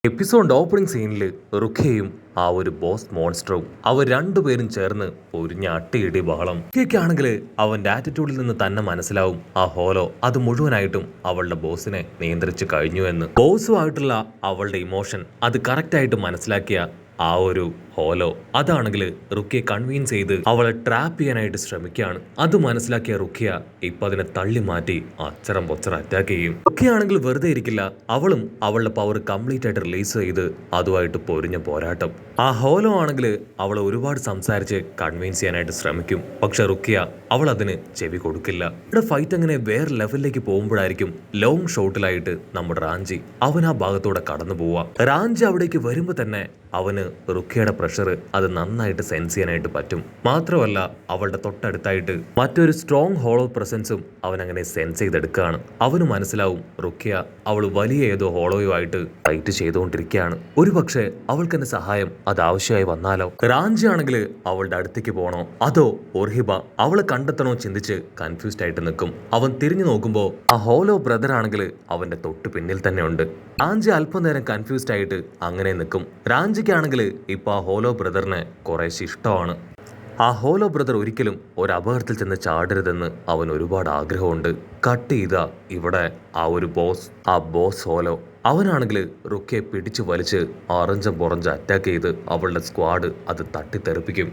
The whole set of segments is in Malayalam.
എപ്പിസോഡ് ഓപ്പണിംഗ് സീനിൽ റുഖയും ആ ഒരു ബോസ് മോൺസ്റ്ററും അവർ രണ്ടുപേരും ചേർന്ന് പൊരിഞ്ഞ അട്ടിയിടി ബഹളം. റുഖയ്ക്കാണെങ്കിൽ അവന്റെ ആറ്റിറ്റ്യൂഡിൽ നിന്ന് തന്നെ മനസ്സിലാവും ആ ഹോലോ അത് മുഴുവനായിട്ടും അവളുടെ ബോസിനെ നിയന്ത്രിച്ചു കഴിഞ്ഞു എന്ന്. ബോസുമായിട്ടുള്ള അവളുടെ ഇമോഷൻ അത് കറക്റ്റായിട്ട് മനസ്സിലാക്കിയ ആ ഒരു ഹോലോ അതാണെങ്കിൽ റുഖ്യെ കൺവീൻസ് ചെയ്ത് അവളെ ട്രാപ്പ് ചെയ്യാനായിട്ട് ശ്രമിക്കുകയാണ്. അത് മനസ്സിലാക്കിയ റുഖ്യ ഇപ്പൊ അതിനെ തള്ളി മാറ്റി അച്ചറം പൊച്ചറ അറ്റാക്ക് ചെയ്യും. റുഖ്യാണെങ്കിൽ വെറുതെ ഇരിക്കില്ല. അവളും അവളുടെ പവർ കംപ്ലീറ്റ് ആയിട്ട് റിലീസ് ചെയ്ത് അതുമായിട്ട് പൊരിഞ്ഞ പോരാട്ടം. ആ ഹോലോ ആണെങ്കിൽ അവളെ ഒരുപാട് സംസാരിച്ച് കൺവീൻസ് ചെയ്യാനായിട്ട് ശ്രമിക്കും. പക്ഷെ റുഖ്യ അവൾ അതിന് ചെവി കൊടുക്കില്ല. ഇവിടെ ഫൈറ്റ് അങ്ങനെ വേറെ ലെവലിലേക്ക് പോകുമ്പോഴായിരിക്കും ലോങ് ഷോട്ടിലായിട്ട് നമ്മുടെ റാഞ്ചി അവൻ ആ ഭാഗത്തൂടെ കടന്നു പോവാ. റാഞ്ചി അവിടേക്ക് വരുമ്പോ തന്നെ അവന് റുഖ്യയുടെ പ്രഷർ അത് നന്നായിട്ട് സെൻസ് ചെയ്യാനായിട്ട് പറ്റും. മാത്രമല്ല അവളുടെ തൊട്ടടുത്തായിട്ട് മറ്റൊരു സ്ട്രോങ് ഹോളോ പ്രസൻസും അവൻ അങ്ങനെ സെൻസ് ചെയ്തെടുക്കുകയാണ്. അവന് മനസ്സിലാവും റുഖ്യ അവൾ വലിയ ഏതോ ഹോളോയുമായിട്ട് ഫൈറ്റ് ചെയ്തുകൊണ്ടിരിക്കുകയാണ്. ഒരു പക്ഷേ അവൾക്ക് എന്റെ സഹായം അത് ആവശ്യമായി വന്നാലോ. റാഞ്ചി ആണെങ്കിൽ അവളുടെ അടുത്തേക്ക് പോകണോ അതോ ഒർഹിബ അവളെ കണ്ടെത്തണോ ചിന്തിച്ച് കൺഫ്യൂസ്ഡ് ആയിട്ട് നിൽക്കും. അവൻ തിരിഞ്ഞു നോക്കുമ്പോ ആ ഹോലോ ബ്രദർ ആണെങ്കിൽ അവന്റെ തൊട്ട് പിന്നിൽ തന്നെ ഉണ്ട്. റാഞ്ചി അല്പം നേരം കൺഫ്യൂസ്ഡ് ആയിട്ട് അങ്ങനെ നിൽക്കും. റാഞ്ചിക്കാണെങ്കിൽ ഇപ്പൊ ആ ഹോലോ ബ്രദറിനെ കുറേശ്ശെ ഇഷ്ടമാണ്. ആ ഹോലോ ബ്രദർ ഒരിക്കലും ഒരു അപകടത്തിൽ ചെന്ന് ചാടരുതെന്ന് അവൻ ഒരുപാട് ആഗ്രഹമുണ്ട്. കട്ട് ചെയ്ത ഇവിടെ ആ ഒരു ബോസ് ഹോലോ അവനാണെങ്കിൽ റുഖ്യെ പിടിച്ചു വലിച്ച് അറഞ്ചം പുറഞ്ച് അറ്റാക്ക് ചെയ്ത് അവളുടെ സ്ക്വാഡ് അത് തട്ടിത്തെറിപ്പിക്കും.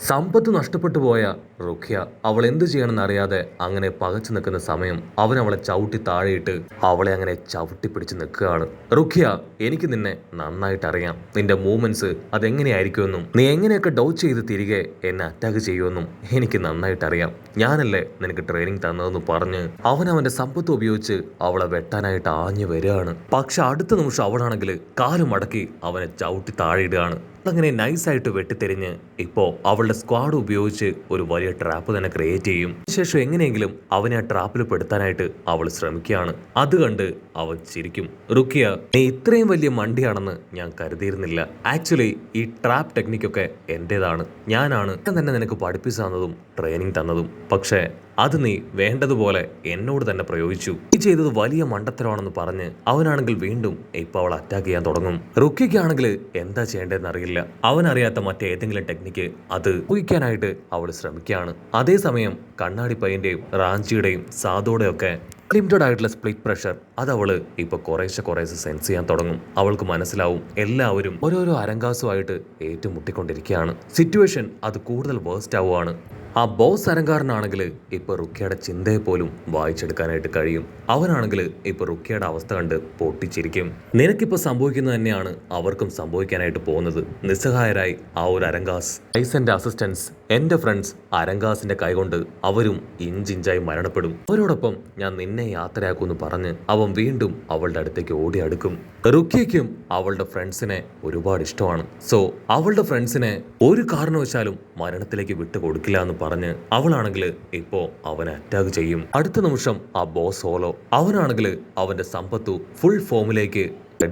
സമ്പത്ത് നഷ്ടപ്പെട്ടു പോയ റുഖ്യ അവൾ എന്തു ചെയ്യണമെന്ന് അറിയാതെ അങ്ങനെ പകച്ചു നിൽക്കുന്ന സമയം അവൻ അവളെ ചവിട്ടി താഴെയിട്ട് അവളെ അങ്ങനെ ചവിട്ടി പിടിച്ച് നിൽക്കുകയാണ്. റുഖ്യ, എനിക്ക് നിന്നെ നന്നായിട്ട് അറിയാം. നിന്റെ മൂവ്മെന്റ്സ് അതെങ്ങനെയായിരിക്കുമെന്നും നീ എങ്ങനെയൊക്കെ ഡൗട്ട് ചെയ്ത് തിരികെ എന്നെ അറ്റാക്ക് ചെയ്യുമെന്നും എനിക്ക് നന്നായിട്ട് അറിയാം. ഞാനല്ലേ നിനക്ക് ട്രെയിനിങ് തന്നതെന്ന് പറഞ്ഞ് അവൻ അവന്റെ സമ്പത്ത് ഉപയോഗിച്ച് അവളെ വെട്ടാനായിട്ട് ആഞ്ഞു വരികയാണ്. പക്ഷെ അടുത്ത നിമിഷം അവളാണെങ്കിൽ കാല് മടക്കി അവനെ ചവിട്ടി താഴെയിടുകയാണ്. അങ്ങനെ നൈസായിട്ട് വെട്ടിത്തെരിഞ്ഞ് ഇപ്പോ അവളുടെ സ്ക്വാഡ് ഉപയോഗിച്ച് ഒരു വലിയ ട്രാപ്പ് തന്നെ ക്രിയേറ്റ് ചെയ്യും. ശേഷം എങ്ങനെയെങ്കിലും അവനെ ആ ട്രാപ്പിൽ പെടുത്താനായിട്ട് അവൾ ശ്രമിക്കുകയാണ്. അത് കണ്ട് അവൻ ചിരിക്കും. റുഖ്യ, നീ ഇത്രയും വലിയ മണ്ടിയാണെന്ന് ഞാൻ കരുതിയിരുന്നില്ല. ആക്ച്വലി ഈ ട്രാപ്പ് ടെക്നിക്കൊക്കെ എന്റേതാണ്. ഞാനാണ് തന്നെ നിനക്ക് പഠിപ്പിച്ചു തന്നതും ട്രെയിനിങ് തന്നതും. പക്ഷേ അത് നീ വേണ്ടതുപോലെ എന്നോട് തന്നെ പ്രയോഗിച്ചു. നീ ചെയ്തത് വലിയ മണ്ടത്തരമാണെന്ന് പറഞ്ഞ് അവനാണെങ്കിൽ വീണ്ടും ഇപ്പൊ അവൾ അറ്റാക്ക് ചെയ്യാൻ തുടങ്ങും. റുഖ്യയ്ക്കാണെങ്കിൽ എന്താ ചെയ്യേണ്ടതെന്ന് അറിയില്ല. അവനറിയാത്ത മറ്റേതെങ്കിലും ടെക്നിക്ക് അത് ഊഹിക്കാനായിട്ട് അവൾ ശ്രമിക്കുകയാണ്. അതേസമയം കണ്ണാടി പയ്യന്റെയും റാഞ്ചിയുടെയും സാധോടെയും ഒക്കെ ലിമിറ്റഡ് ആയിട്ടുള്ള സ്പ്ലിറ്റ് പ്രഷർ അത് അവള് ഇപ്പൊ കുറേശ്ശെ സെൻസ് ചെയ്യാൻ തുടങ്ങും. അവൾക്ക് മനസ്സിലാവും എല്ലാവരും ഓരോരോ അരങ്കാസുമായിട്ട് ഏറ്റുമുട്ടിക്കൊണ്ടിരിക്കുകയാണ്. സിറ്റുവേഷൻ അത് കൂടുതൽ വേഴ്സ്റ്റ് ആവുകയാണ്. ആ ബോസ് അരങ്കാരനാണെങ്കിൽ ഇപ്പൊ റുഖ്യയുടെ ചിന്തയെ പോലും വായിച്ചെടുക്കാനായിട്ട് കഴിയും. അവനാണെങ്കിൽ ഇപ്പൊ റുഖ്യയുടെ അവസ്ഥ കണ്ട് പൊട്ടിച്ചിരിക്കും. നിനക്കിപ്പോ സംഭവിക്കുന്നത് തന്നെയാണ് അവർക്കും സംഭവിക്കാനായിട്ട് പോകുന്നത്. നിസ്സഹായരായി ആ ഒരു അരങ്കാസ് ഐസന്റെ അസിസ്റ്റൻസ് എന്റെ ഫ്രണ്ട്സ് അരങ്കാസിന്റെ കൈകൊണ്ട് അവരും ഇഞ്ചിഞ്ചായി മരണപ്പെടും. അവരോടൊപ്പം ഞാൻ നിന്നെ യാത്രയാക്കുമെന്ന് പറഞ്ഞ് അവൻ വീണ്ടും അവളുടെ അടുത്തേക്ക് ഓടി അടുക്കും. റുഖ്യയ്ക്കും അവളുടെ ഫ്രണ്ട്സിനെ ഒരുപാട് ഇഷ്ടമാണ്. സോ അവളുടെ ഫ്രണ്ട്സിനെ ഒരു കാരണവശാലും മരണത്തിലേക്ക് വിട്ടുകൊടുക്കില്ല എന്ന് പറഞ്ഞ് അവളാണെങ്കിൽ ഇപ്പോ അവനെ അറ്റാക്ക് ചെയ്യും. അടുത്ത നിമിഷം ആ ബോസ് ഹോലോ അവനാണെങ്കിൽ അവന്റെ സമ്പത്തു ഫുൾ ഫോമിലേക്ക്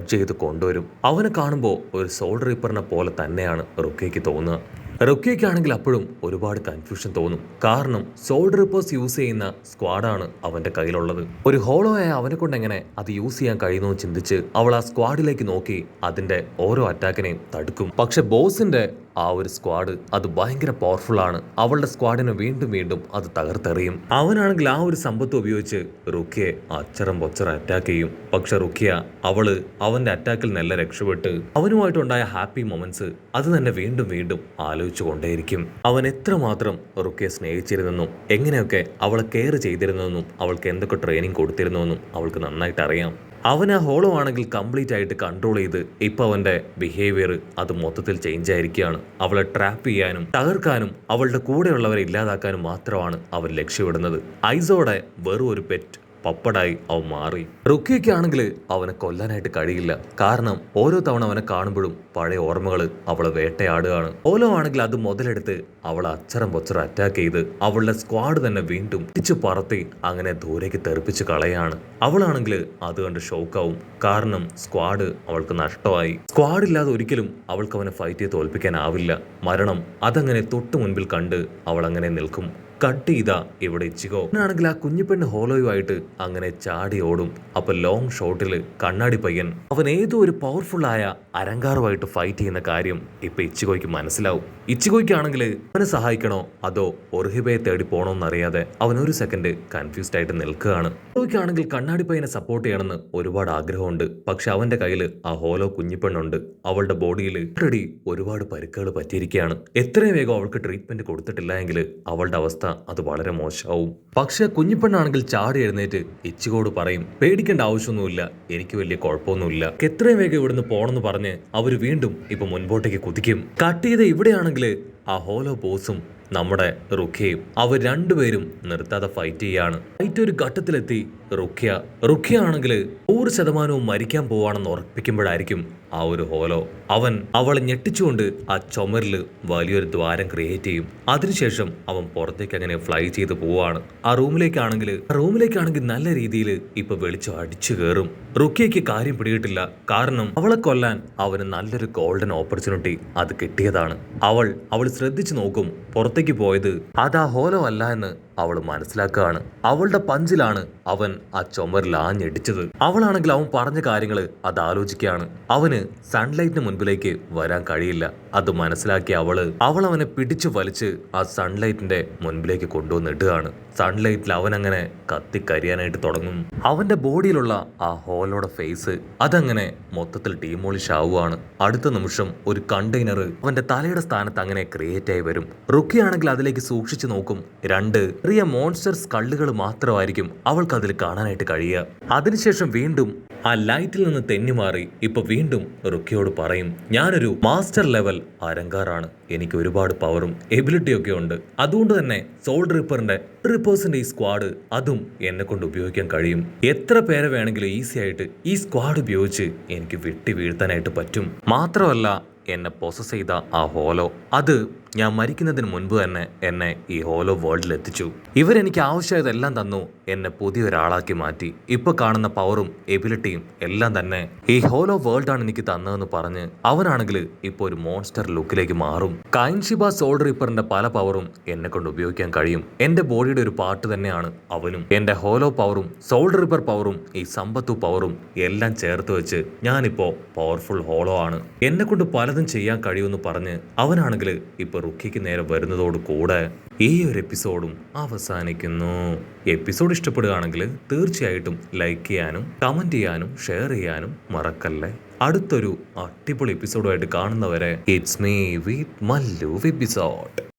ചെയ്ത് കൊണ്ടുവരും. അവനെ കാണുമ്പോൾ ഒരു സോൾ റീപ്പറിനെ പോലെ തന്നെയാണ് റുഖ്യയ്ക്ക് തോന്നുക. റുഖ്യയ്ക്കാണെങ്കിൽ അപ്പോഴും ഒരുപാട് കൺഫ്യൂഷൻ തോന്നും. കാരണം സോൾ റിപ്പേഴ്സ് യൂസ് ചെയ്യുന്ന സ്ക്വാഡാണ് അവന്റെ കയ്യിലുള്ളത്. ഒരു ഹോളോ ആയ അവനെ കൊണ്ട് എങ്ങനെ അത് യൂസ് ചെയ്യാൻ കഴിയുന്നു ചിന്തിച്ച് അവൾ ആ സ്ക്വാഡിലേക്ക് നോക്കി അതിന്റെ ഓരോ അറ്റാക്കിനെയും തടുക്കും. പക്ഷെ ബോസിന്റെ ആ ഒരു സ്ക്വാഡ് അത് ഭയങ്കര പവർഫുൾ ആണ്. അവളുടെ സ്ക്വാഡിനെ വീണ്ടും അത് തകർത്തെറിയും. അവനാണെങ്കിൽ ആ ഒരു സമ്പത്ത് ഉപയോഗിച്ച് റുഖ്യയെ അച്ചറം പൊച്ചറ അറ്റാക്ക് ചെയ്യും. പക്ഷെ റുഖ്യ അവള് അവന്റെ അറ്റാക്കിൽ നല്ല രക്ഷപ്പെട്ട് അവനുമായിട്ടുണ്ടായ ഹാപ്പി മൊമെന്റ്സ് അത് തന്നെ വീണ്ടും ആലോചിച്ചു കൊണ്ടേയിരിക്കും. അവൻ എത്രമാത്രം റുഖ്യയെ സ്നേഹിച്ചിരുന്നെന്നും എങ്ങനെയൊക്കെ അവളെ കെയർ ചെയ്തിരുന്നെന്നും അവൾക്ക് എന്തൊക്കെ ട്രെയിനിങ് കൊടുത്തിരുന്നുവെന്നും അവൾക്ക് നന്നായിട്ട് അറിയാം. അവൻ ആ ഹോളോ ആണെങ്കിൽ കംപ്ലീറ്റ് ആയിട്ട് കൺട്രോൾ ചെയ്ത് ഇപ്പൊ അവന്റെ ബിഹേവിയർ അത് മൊത്തത്തിൽ ചേഞ്ച് ആയിരിക്കുകയാണ്. അവളെ ട്രാപ്പ് ചെയ്യാനും തകർക്കാനും അവളുടെ കൂടെയുള്ളവരെ ഇല്ലാതാക്കാനും മാത്രമാണ് അവൻ ലക്ഷ്യമിടുന്നത്. ഐസോടെ വെറും ഒരു പെറ്റ് പപ്പടായി അവൻ മാറി. റുഖ്യയ്ക്കാണെങ്കിൽ അവനെ കൊല്ലാനായിട്ട് കഴിയില്ല. കാരണം ഓരോ തവണ അവനെ കാണുമ്പോഴും പഴയ ഓർമ്മകൾ അവളെ വേട്ടയാടുകയാണ്. ഓലോ ആണെങ്കിൽ അത് മുതലെടുത്ത് അവളെ അച്ചറം പൊച്ചറ അറ്റാക്ക് ചെയ്ത് അവളുടെ സ്ക്വാഡ് തന്നെ വീണ്ടും പിടിച്ചു പറത്തി അങ്ങനെ ദൂരേക്ക് തെറിപ്പിച്ച് കളയാണ്. അവളാണെങ്കിൽ അത് കണ്ട് ഷോക്കാവും. കാരണം സ്ക്വാഡ് അവൾക്ക് നഷ്ടമായി. സ്ക്വാഡ് ഇല്ലാതെ ഒരിക്കലും അവൾക്ക് അവനെ ഫൈറ്റ് ചെയ്ത് തോൽപ്പിക്കാനാവില്ല. മരണം അതങ്ങനെ തൊട്ടു മുൻപിൽ കണ്ട് അവൾ അങ്ങനെ നിൽക്കും. കട്ട് ചെയ്താ ഇവിടെ ഇച്ചിക്കോ ആണെങ്കിൽ ആ കുഞ്ഞിപ്പെണ്ണ് ഹോലോയുമായിട്ട് അങ്ങനെ ചാടി ഓടും. അപ്പൊ ലോങ് ഷോട്ടില് കണ്ണാടി പയ്യൻ അവൻ ഏതോ ഒരു പവർഫുൾ ആയ അരങ്കാറുമായിട്ട് ഫൈറ്റ് ചെയ്യുന്ന കാര്യം ഇപ്പൊ ഇച്ചിക്കോയ്ക്ക് മനസ്സിലാവും. ഇച്ചിക്കോയ്ക്കാണെങ്കിൽ അവനെ സഹായിക്കണോ അതോ ഒർഹിബയെ തേടി പോണോന്നറിയാതെ അവൻ ഒരു സെക്കൻഡ് കൺഫ്യൂസ്ഡ് ആയിട്ട് നിൽക്കുകയാണ്. ഇച്ചിക്കോയ്ക്കാണെങ്കിൽ കണ്ണാടി പയ്യനെ സപ്പോർട്ട് ചെയ്യണമെന്ന് ഒരുപാട് ആഗ്രഹമുണ്ട്. പക്ഷെ അവന്റെ കയ്യിൽ ആ ഹോലോ കുഞ്ഞിപ്പെണ്ണുണ്ട്. അവളുടെ ബോഡിയിൽ ഓൾറെഡി ഒരുപാട് പരിക്കുകൾ പറ്റിയിരിക്കുകയാണ്. എത്രയും വേഗം അവൾക്ക് ട്രീറ്റ്മെന്റ് കൊടുത്തിട്ടില്ല എങ്കിൽ അവളുടെ അവസ്ഥ അത് വളരെ മോശമാവും. പക്ഷെ കുഞ്ഞിപ്പെണ്ണാണെങ്കിൽ ചാടി എഴുന്നേറ്റ് ഇച്ചിക്കോട് പറയും, പേടിക്കേണ്ട ആവശ്യമൊന്നുമില്ല, എനിക്ക് വലിയ കുഴപ്പമൊന്നുമില്ല, എത്രയും വേഗം ഇവിടുന്ന് പോണെന്ന് പറഞ്ഞ് അവര് വീണ്ടും ഇപ്പൊ മുൻപോട്ടേക്ക് കുതിക്കും. കട്ട് ചെയ്ത് ഇവിടെയാണെങ്കിൽ ആ ഹോലോ ബോസും നമ്മുടെ റുഖ്യയും അവർ രണ്ടുപേരും നിർത്താതെ ഫൈറ്റ് ചെയ്യാണ്. ഫൈറ്റ് ഒരു ഘട്ടത്തിലെത്തി റുഖ്യ ആണെങ്കിൽ 100% മരിക്കാൻ പോവാണെന്ന് ഉറപ്പിക്കുമ്പോഴായിരിക്കും ആ ഒരു ഹോലോ അവളെ ഞെട്ടിച്ചുകൊണ്ട് ആ ചുമരില് വലിയൊരു ദ്വാരം ക്രിയേറ്റ് ചെയ്യും. അതിനുശേഷം അവൻ പുറത്തേക്ക് അങ്ങനെ ഫ്ലൈ ചെയ്ത് പോവാണ്. ആ റൂമിലേക്കാണെങ്കിൽ നല്ല രീതിയിൽ ഇപ്പൊ വെളിച്ചം അടിച്ചു കയറും. റുഖ്യയ്ക്ക് കാര്യം പിടികിട്ടില്ല. കാരണം അവളെ കൊല്ലാൻ അവന് നല്ലൊരു ഗോൾഡൻ ഓപ്പർച്യൂണിറ്റി അത് കിട്ടിയതാണ്. അവൾ ശ്രദ്ധിച്ചു നോക്കും. പുറത്തേക്ക് പോയത് അത് ആ ഹോലോ അല്ല എന്ന് അവൾ മനസ്സിലാക്കുകയാണ്. അവളുടെ പഞ്ചിലാണ് അവൻ ആ ചുമരിൽ ആഞ്ഞടിച്ചത്. അവളാണെങ്കിൽ അവൻ പറഞ്ഞ കാര്യങ്ങൾ അത് ആലോചിക്കുകയാണ്. അവന് സൺലൈറ്റിന് മുൻപിലേക്ക് വരാൻ കഴിയില്ല. അത് മനസ്സിലാക്കി അവൾ അവനെ പിടിച്ചു വലിച്ച് ആ സൺലൈറ്റിന്റെ മുൻപിലേക്ക് കൊണ്ടുവന്നിടുകയാണ്. സൺലൈറ്റിൽ അവൻ അങ്ങനെ കത്തിക്കരിയാനായിട്ട് തുടങ്ങും. അവന്റെ ബോഡിയിലുള്ള ആ ഹോലോയുടെ ഫേസ് അതങ്ങനെ മൊത്തത്തിൽ ഡീമോളിഷ് ആവുകയാണ്. അടുത്ത നിമിഷം ഒരു കണ്ടെയ്നർ അവന്റെ തലയുടെ സ്ഥാനത്ത് അങ്ങനെ ക്രിയേറ്റ് ആയി വരും. റുഖിയാണെങ്കിൽ അതിലേക്ക് സൂക്ഷിച്ചു നോക്കും. 2 ചെറിയ മോൺസ്റ്റർ സ്കള്ളുകൾ മാത്രമായിരിക്കും അവൾക്ക് അതിൽ കാണാനായിട്ട് കഴിയുക. അതിനുശേഷം വീണ്ടും ആ ലൈറ്റിൽ നിന്ന് തെന്നിമാറി ഇപ്പൊ വീണ്ടും റുഖിയോട് പറയും, ഞാനൊരു മാസ്റ്റർ ലെവൽ അരങ്കാറാണ്, എനിക്ക് ഒരുപാട് പവറും എബിലിറ്റിയും ഒക്കെ ഉണ്ട്. അതുകൊണ്ട് തന്നെ സോൾ റിപ്പറിന്റെ 100% ഈ സ്ക്വാഡ് അതും എന്നെ കൊണ്ട് ഉപയോഗിക്കാൻ കഴിയും. എത്ര പേരെ വേണമെങ്കിലും ഈസി ആയിട്ട് ഈ സ്ക്വാഡ് ഉപയോഗിച്ച് എനിക്ക് വെട്ടി വീഴ്ത്താനായിട്ട് പറ്റും. മാത്രമല്ല എന്നെ പൊസസ് ചെയ്ത ആ ഹോലോ അത് ഞാൻ മരിക്കുന്നതിന് മുൻപ് തന്നെ എന്നെ ഈ ഹോലോ വേൾഡിൽ എത്തിച്ചു. ഇവരെനിക്ക് ആവശ്യമായതെല്ലാം തന്നു, എന്നെ പുതിയൊരാളാക്കി മാറ്റി. ഇപ്പൊ കാണുന്ന പവറും എബിലിറ്റിയും എല്ലാം തന്നെ ഈ ഹോലോ വേൾഡാണ് എനിക്ക് തന്നതെന്ന് പറഞ്ഞ് അവനാണെങ്കിൽ ഇപ്പൊ ഒരു മോൺസ്റ്റർ ലുക്കിലേക്ക് മാറും. കൈൻഷിബ സോൾ റീപ്പറിന്റെ പല പവറും എന്നെ കൊണ്ട് ഉപയോഗിക്കാൻ കഴിയും. എന്റെ ബോഡിയുടെ ഒരു പാർട്ട് തന്നെയാണ് അവനും. എന്റെ ഹോലോ പവറും സോൾ റീപ്പർ പവറും ഈ സമ്പത്തു പവറും എല്ലാം ചേർത്ത് വെച്ച് ഞാനിപ്പോ പവർഫുൾ ഹോളോ ആണ്, എന്നെ കൊണ്ട് പലതും ചെയ്യാൻ കഴിയുമെന്ന് പറഞ്ഞ് അവനാണെങ്കിൽ ഇപ്പൊ റുഖിക്ക് നേരെ വരുന്നതോട് കൂടെ ഈ ഒരു എപ്പിസോഡും അവസാനിക്കുന്നു. എപ്പിസോഡ് ഇഷ്ടപ്പെടുകയാണെങ്കിൽ തീർച്ചയായിട്ടും ലൈക്ക് ചെയ്യാനും കമന്റ് ചെയ്യാനും ഷെയർ ചെയ്യാനും മറക്കല്ലേ. അടുത്തൊരു അടിപൊളി എപ്പിസോഡുമായിട്ട് കാണുന്നവരെ it's me with Mallu episode.